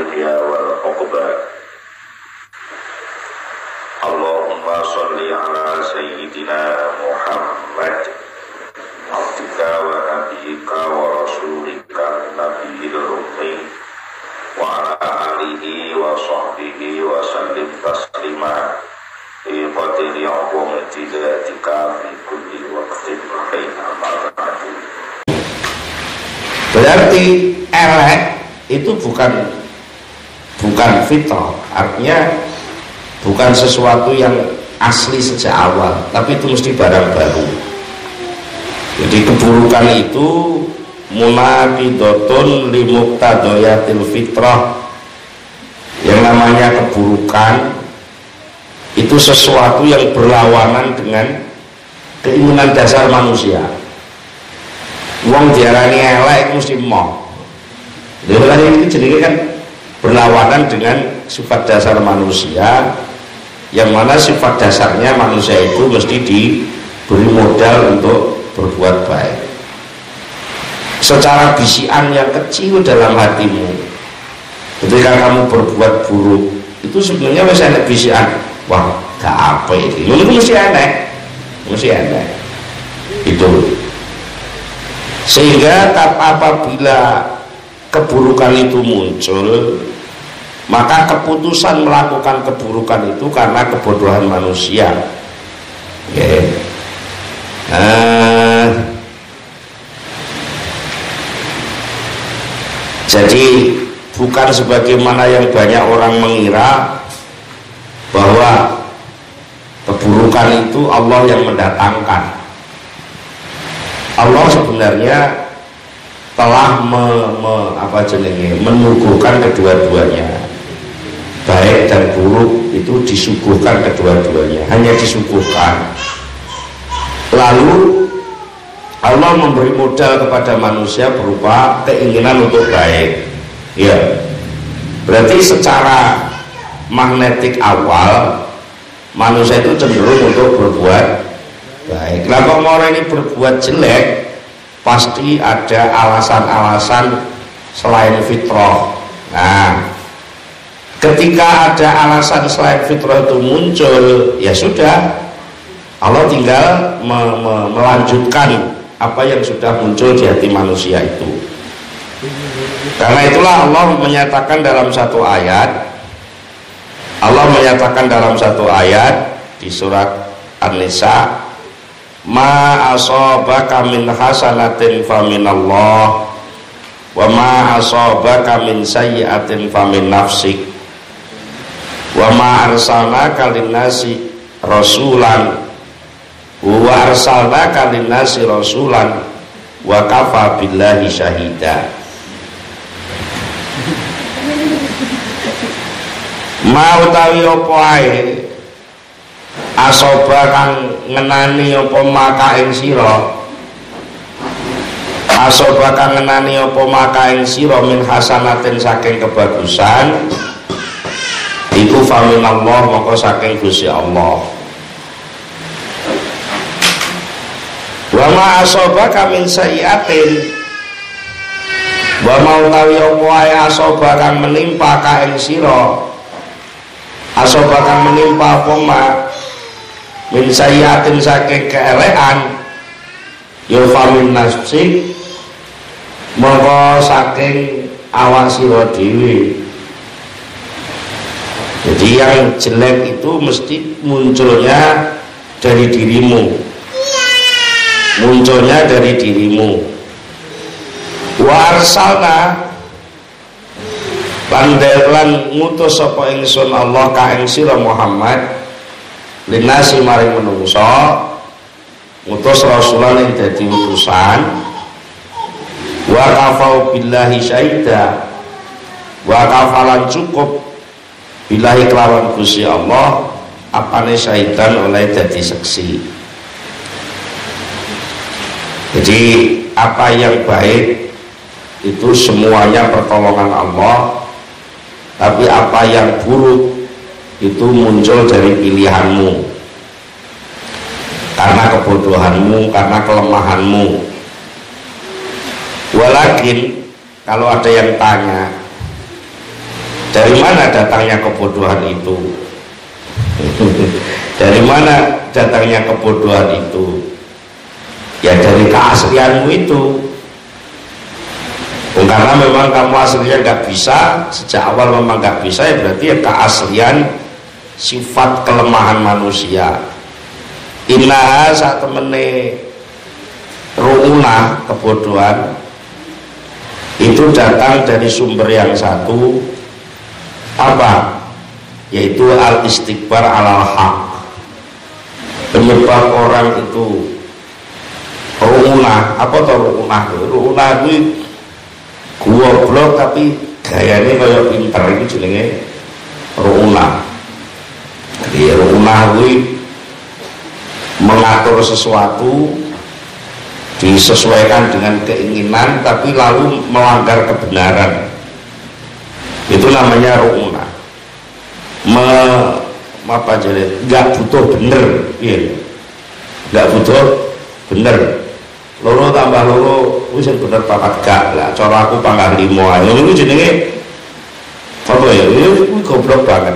الدنيا والعقبى اللهم صل على سيدنا محمد عبدك ونبيك ورسولك النبي الأمي وعلى آله وصحبه وسلم تسليما في قدر عظم ذاتك في كل وقت حينما بعد. Berarti elek itu bukan fitrah, artinya bukan sesuatu yang asli sejak awal, tapi itu mesti barang baru. Jadi keburukan itu munaqidatun li muqtadayatil fitrah. Yang namanya keburukan itu sesuatu yang berlawanan dengan keinginan dasar manusia. Wong diarani elek mesti mau. Jadi itu jenenge kan berlawanan dengan sifat dasar manusia, yang mana sifat dasarnya manusia itu mesti diberi modal untuk berbuat baik. Secara bisikan yang kecil dalam hatimu, ketika kamu berbuat buruk, itu sebenarnya masih enak bisikan. Wah, gak apa ini. Itu mesti enak, Itu. Sehingga apabila keburukan itu muncul, maka keputusan melakukan keburukan itu karena kebodohan manusia. Jadi bukan sebagaimana yang banyak orang mengira bahwa keburukan itu Allah yang mendatangkan. Allah sebenarnya telah menuguhkan kedua-duanya. Baik dan buruk itu disuguhkan kedua-duanya, hanya disuguhkan. Lalu Allah memberi modal kepada manusia berupa keinginan untuk baik. Ya, berarti secara magnetik awal manusia itu cenderung untuk berbuat baik. Lah kok orang ini berbuat jelek, pasti ada alasan-alasan selain fitrah. Nah, ketika ada alasan selain fitrah itu muncul, ya sudah, Allah tinggal melanjutkan apa yang sudah muncul di hati manusia itu. Karena itulah Allah menyatakan dalam satu ayat di surat An-Nisa, ma asabaka min hasanatin faminallah wa ma asabaka min sayyi'atin famin nafsik wa ma arsalnaka linnasi rasulan wa arsalnaka linnasi rasulan wa kafa billahi syahida. Ma utawi apa ae asoba kang ngenani apa maka ing sira, asoba kang ngenani apa maka ing sira min hasanatin saking kebagusan, iku faminallah maka saking Gusti Allah. Wa ma asoba min sayyi'atin, wa ma utawi apa ae asoba kang menimpa ka ing sira, asoba kang menimpa apa ma min sayyatin saking keelekan, ya famin nafsik mongko saking awak sira dhewe. Jadi yang jelek itu mesti munculnya dari dirimu, wa arsalna lan ngutus sapa ingsun Allah ka ing sira Muhammad linasi maring menungso, ngutus rasulan yang dadi utusan, wa kafau billahi syahida, wa kafalan cukup billahi kelawan Gusti Allah apane syahidan oleh dadi saksi. Jadi apa yang baik itu semuanya pertolongan Allah, tapi apa yang buruk itu muncul dari pilihanmu, karena kebodohanmu, karena kelemahanmu. Walakin kalau ada yang tanya, Dari mana datangnya kebodohan itu? Dari mana datangnya kebodohan itu? Ya dari keaslianmu itu. Karena memang kamu aslinya nggak bisa, sejak awal memang nggak bisa, ya berarti ya keaslian sifat kelemahan manusia. Innaha saat temene ru'una, kebodohan itu datang dari sumber yang satu, apa? Yaitu al-istikbar alal haq. Penyebab orang itu ru'una, apa tuh ru'una? Ru'una itu goblok tapi gayanya kayak pinter, itu jenenge ru'una. Jadi ru'una itu mengatur sesuatu disesuaikan dengan keinginan tapi lalu melanggar kebenaran, itu namanya ru'una. Apa jadi nggak butuh bener, iya, nggak butuh bener. Loro tambah loro wis bener papat gak lah, cara aku pangkat 5 ae. Ngono iku jenenge apa ya? Ini goblok banget.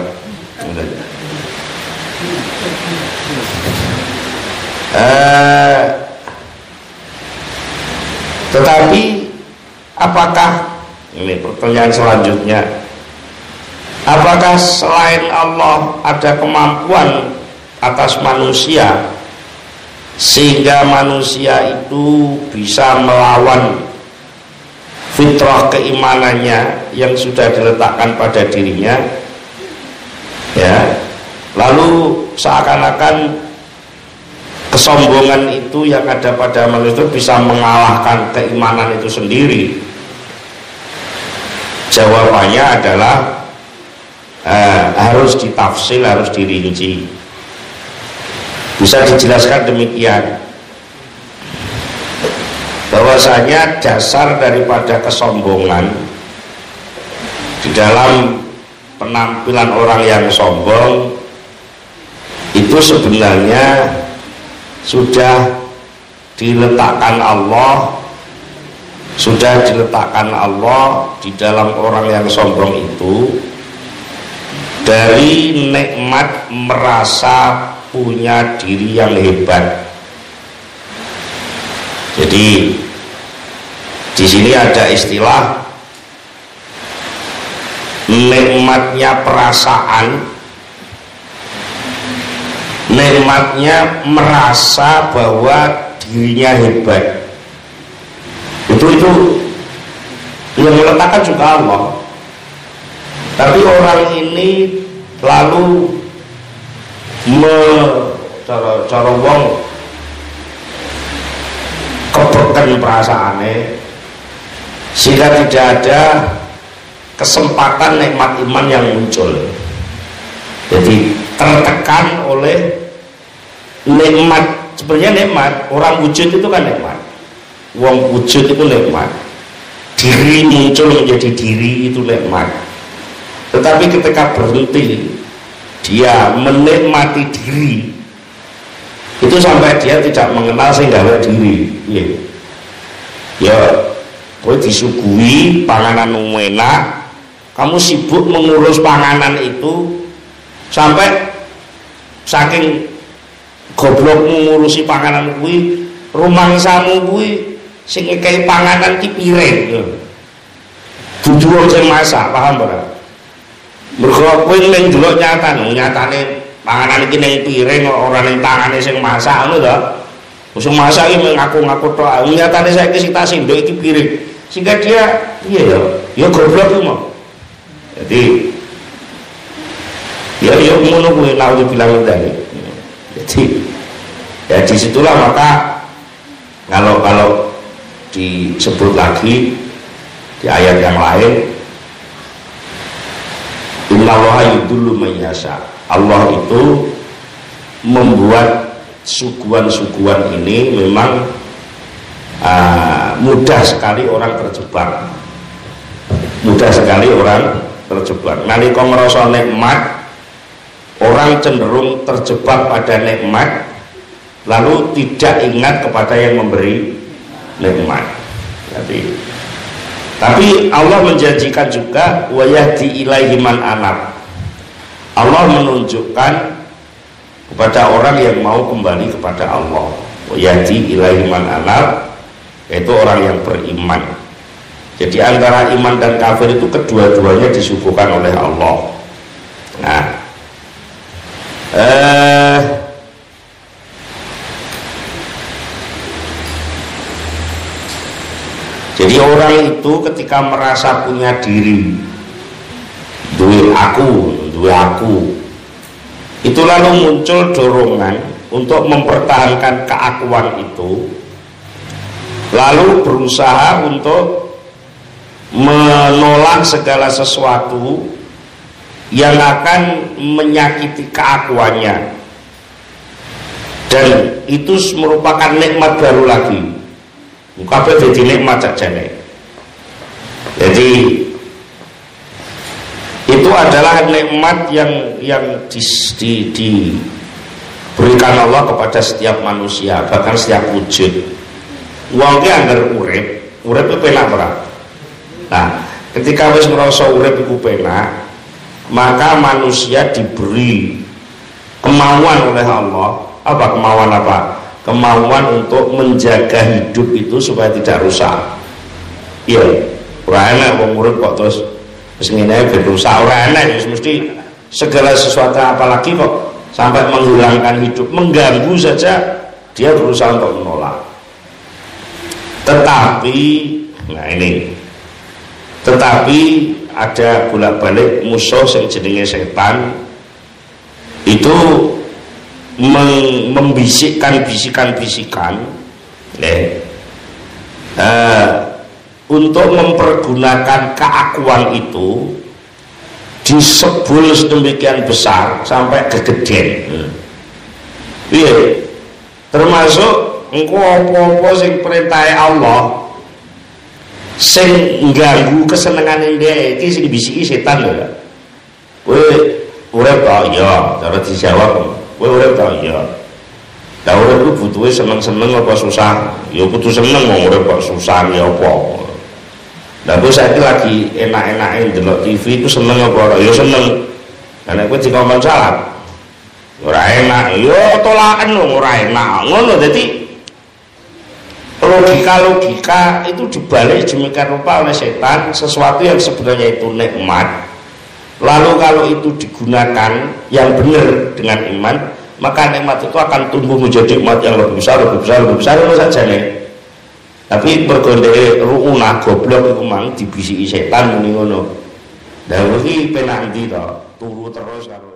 Tetapi apakah, ini pertanyaan selanjutnya, apakah selain Allah ada kemampuan atas manusia sehingga manusia itu bisa melawan fitrah keimanannya yang sudah diletakkan pada dirinya, ya, lalu seakan-akan kesombongan itu yang ada pada manusia itu bisa mengalahkan keimanan itu sendiri? Jawabannya adalah harus ditafsir, harus dirinci. Bisa dijelaskan demikian, bahwasanya dasar daripada kesombongan di dalam penampilan orang yang sombong itu sebenarnya sudah diletakkan Allah, di dalam orang yang sombong itu, dari nikmat merasa punya diri yang hebat. Jadi di sini ada istilah nikmatnya perasaan, nikmatnya merasa bahwa dirinya hebat. Itu yang meletakkan juga Allah. Tapi orang ini lalu cara wong kebeken perasaannya, sehingga tidak ada kesempatan nikmat iman yang muncul. Jadi tertekan oleh nikmat. Sebenarnya nikmat, orang wujud itu kan nikmat, wong wujud itu nikmat, diri muncul menjadi diri itu nikmat. Tetapi ketika berhenti dia menikmati diri itu sampai dia tidak mengenal sehingga diri, ya kowe disuguhi panganan enak, kamu sibuk mengurus panganan itu sampai saking goblokmu ngurusi panganan kuwi, rumangsamu kuwi sing ngekei panganan ki piring, dudu wong sing masak, paham ora? Mergo kowe ning delok nyatane panganan iki ning piring ora ning tangane sing masak, ngono to. Sing masak iki ngaku-ngaku tok, nyatane saiki sing tak sinduk iki piring. Sehingga dia ya goblok ku mau. Jadi ya ngono kuwi lalu bilang tadi. Jadi ya disitulah maka kalau disebut lagi di ayat yang lain, innallaha yudhillu man yasha. Allah itu membuat suguhan-suguhan ini memang mudah sekali orang terjebak. Nalika ngrasa nikmat, orang cenderung terjebak pada nikmat, lalu tidak ingat kepada yang memberi nikmat. Jadi Tapi Allah menjanjikan juga wa yahdi ilaihi man anab. Allah menunjukkan kepada orang yang mau kembali kepada Allah. Wa yahdi ilaihi man anab, yaitu orang yang beriman. Jadi antara iman dan kafir itu kedua-duanya disuguhkan oleh Allah. Nah, jadi orang itu ketika merasa punya diri, duwe aku, itu lalu muncul dorongan untuk mempertahankan keakuan itu, lalu berusaha untuk menolak segala sesuatu yang akan menyakiti keakuannya, dan itu merupakan nikmat baru lagi. Kabeh dadi nikmat sakjane. Jadi itu adalah nikmat yang diberikan Allah kepada setiap manusia, bahkan setiap wujud. Wong ki anggar urip itu penak ora? Nah, ketika wis ngrasa urip iku penak, maka manusia diberi kemauan oleh Allah. Apa kemauan apa? Kemauan untuk menjaga hidup itu supaya tidak rusak. Iya, ora enak wong urip kok terus wis ngene ben rusak, ora enak. Mesti segala sesuatu, apalagi kok sampai menghilangkan hidup, mengganggu saja dia berusaha untuk menolak. Tetapi ada bolak-balik musuh yang jenenge setan itu membisikkan bisikan-bisikan untuk mempergunakan keakuan itu disebul sedemikian besar sampai kegeden. Iya, termasuk engko apa-apa sing perintahe Allah sing ngganggu kesenengane dhek iki sing bisiki setan lho. Kowe urip ta ya, cara dijawab. Kowe urip ta ya. Lah urip ku butuhe seneng-seneng apa susah? Ya kudu seneng, wong urip kok susah ya apa. Lah kowe saiki lagi enak-enake ndelok TV itu seneng apa ora? Ya seneng. Lah nek kowe dikongkon salat ora enak, ya tolakan lho ora enak. Ngono dadi logika itu dibalik demikian rupa oleh setan, sesuatu yang sebenarnya itu nikmat. Lalu kalau itu digunakan yang benar dengan iman, maka nikmat itu akan tumbuh menjadi nikmat yang lebih besar itu saja nih. Tapi bergondek ruunah goblok itu mang dibisiki setan muni ngono. Lah iki penak ndi to? Turu terus karo